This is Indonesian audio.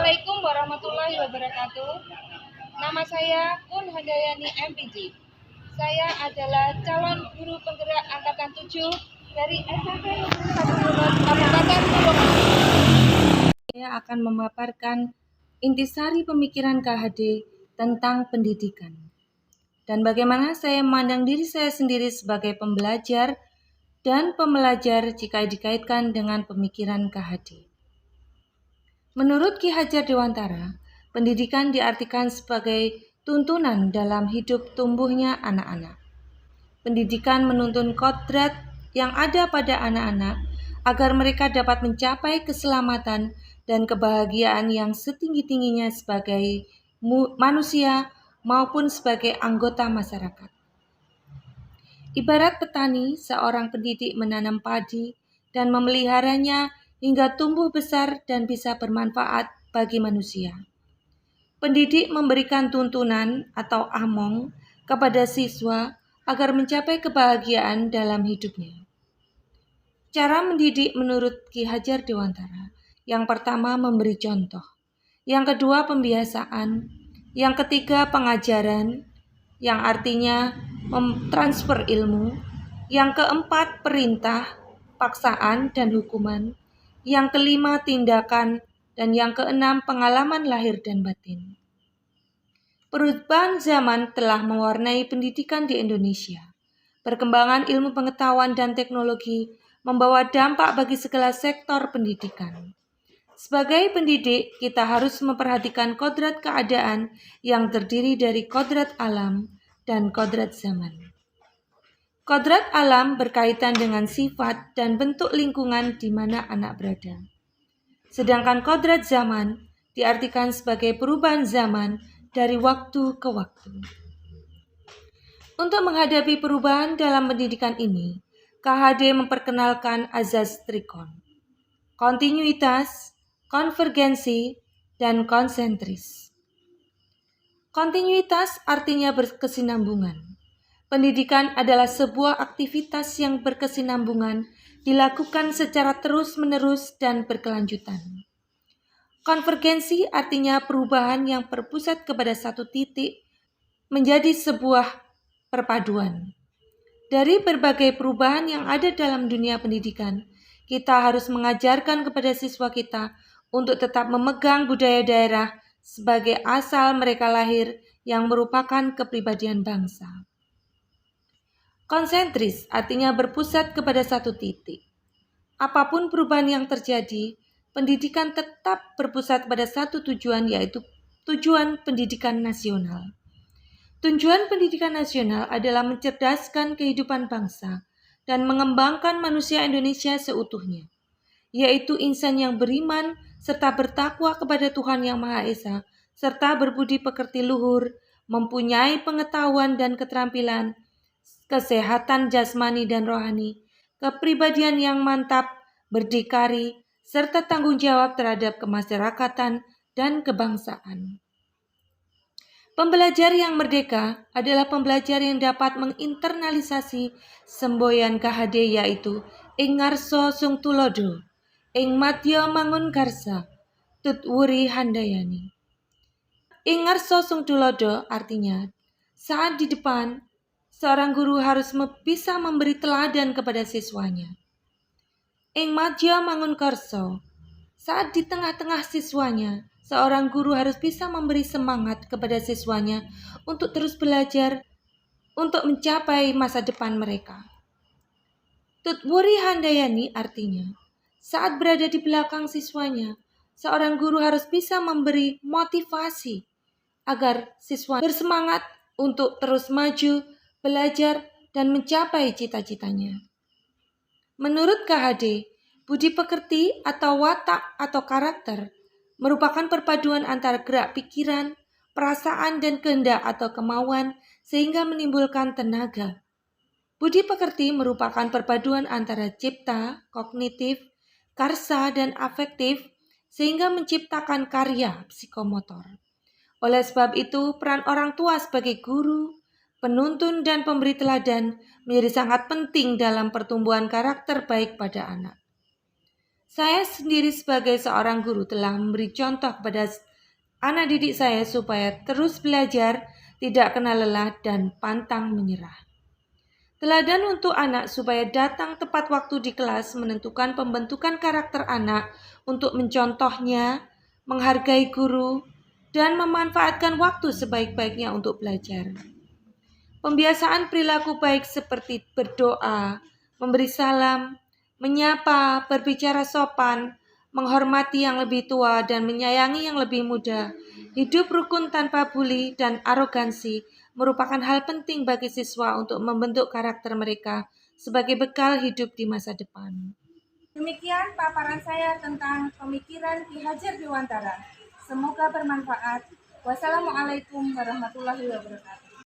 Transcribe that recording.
Assalamualaikum warahmatullahi wabarakatuh. Nama saya Kun Handayani MPG. Saya adalah calon guru penggerak angkatan 7 dari SMP Negeri 1 Bunut, Kabupaten Tulungagung. Saya akan memaparkan intisari pemikiran KHD tentang pendidikan dan bagaimana saya memandang diri saya sendiri sebagai pembelajar dan pembelajar jika dikaitkan dengan pemikiran KHD. Menurut Ki Hajar Dewantara, pendidikan diartikan sebagai tuntunan dalam hidup tumbuhnya anak-anak. Pendidikan menuntun kodrat yang ada pada anak-anak agar mereka dapat mencapai keselamatan dan kebahagiaan yang setinggi-tingginya sebagai manusia maupun sebagai anggota masyarakat. Ibarat petani, seorang pendidik menanam padi dan memeliharanya hingga tumbuh besar dan bisa bermanfaat bagi manusia. Pendidik memberikan tuntunan atau among kepada siswa agar mencapai kebahagiaan dalam hidupnya. Cara mendidik menurut Ki Hajar Dewantara, yang pertama memberi contoh, yang kedua pembiasaan, yang ketiga pengajaran, yang artinya mentransfer ilmu, yang keempat perintah, paksaan dan hukuman, yang kelima tindakan, dan yang keenam pengalaman lahir dan batin. Perubahan zaman telah mewarnai pendidikan di Indonesia. Perkembangan ilmu pengetahuan dan teknologi membawa dampak bagi segala sektor pendidikan. Sebagai pendidik, kita harus memperhatikan kodrat keadaan yang terdiri dari kodrat alam dan kodrat zaman. Kodrat alam berkaitan dengan sifat dan bentuk lingkungan di mana anak berada. Sedangkan kodrat zaman diartikan sebagai perubahan zaman dari waktu ke waktu. Untuk menghadapi perubahan dalam pendidikan ini, KHD memperkenalkan azas trikon, kontinuitas, konvergensi, dan konsentris. Kontinuitas artinya berkesinambungan. Pendidikan adalah sebuah aktivitas yang berkesinambungan, dilakukan secara terus-menerus dan berkelanjutan. Konvergensi artinya perubahan yang berpusat kepada satu titik menjadi sebuah perpaduan. Dari berbagai perubahan yang ada dalam dunia pendidikan, kita harus mengajarkan kepada siswa kita untuk tetap memegang budaya daerah sebagai asal mereka lahir yang merupakan kepribadian bangsa. Konsentris artinya berpusat kepada satu titik. Apapun perubahan yang terjadi, pendidikan tetap berpusat pada satu tujuan, yaitu tujuan pendidikan nasional. Tujuan pendidikan nasional adalah mencerdaskan kehidupan bangsa dan mengembangkan manusia Indonesia seutuhnya, yaitu insan yang beriman serta bertakwa kepada Tuhan Yang Maha Esa, serta berbudi pekerti luhur, mempunyai pengetahuan dan keterampilan, kesehatan jasmani dan rohani, kepribadian yang mantap, berdikari, serta tanggung jawab terhadap kemasyarakatan dan kebangsaan. Pembelajar yang merdeka adalah pembelajar yang dapat menginternalisasi semboyan KHD, yaitu ing ngarsa sung tulodo, ing madya mangun karsa, tut wuri handayani. Ing ngarsa sung tulodo artinya saat di depan, seorang guru harus bisa memberi teladan kepada siswanya. Ing madya mangun karsa, saat di tengah-tengah siswanya, seorang guru harus bisa memberi semangat kepada siswanya untuk terus belajar untuk mencapai masa depan mereka. Tutwuri handayani artinya, saat berada di belakang siswanya, seorang guru harus bisa memberi motivasi agar siswa bersemangat untuk terus maju, belajar, dan mencapai cita-citanya. Menurut KHD, budi pekerti atau watak atau karakter merupakan perpaduan antara gerak pikiran, perasaan, dan kehendak atau kemauan sehingga menimbulkan tenaga. Budi pekerti merupakan perpaduan antara cipta, kognitif, karsa, dan afektif sehingga menciptakan karya psikomotor. Oleh sebab itu, peran orang tua sebagai guru, penuntun, dan pemberi teladan menjadi sangat penting dalam pertumbuhan karakter baik pada anak. Saya sendiri sebagai seorang guru telah memberi contoh kepada anak didik saya supaya terus belajar, tidak kenal lelah, dan pantang menyerah. Teladan untuk anak supaya datang tepat waktu di kelas menentukan pembentukan karakter anak untuk mencontohnya, menghargai guru, dan memanfaatkan waktu sebaik-baiknya untuk belajar. Pembiasaan perilaku baik seperti berdoa, memberi salam, menyapa, berbicara sopan, menghormati yang lebih tua, dan menyayangi yang lebih muda, hidup rukun tanpa bully dan arogansi merupakan hal penting bagi siswa untuk membentuk karakter mereka sebagai bekal hidup di masa depan. Demikian paparan saya tentang pemikiran Ki Hajar Dewantara. Semoga bermanfaat. Wassalamualaikum warahmatullahi wabarakatuh.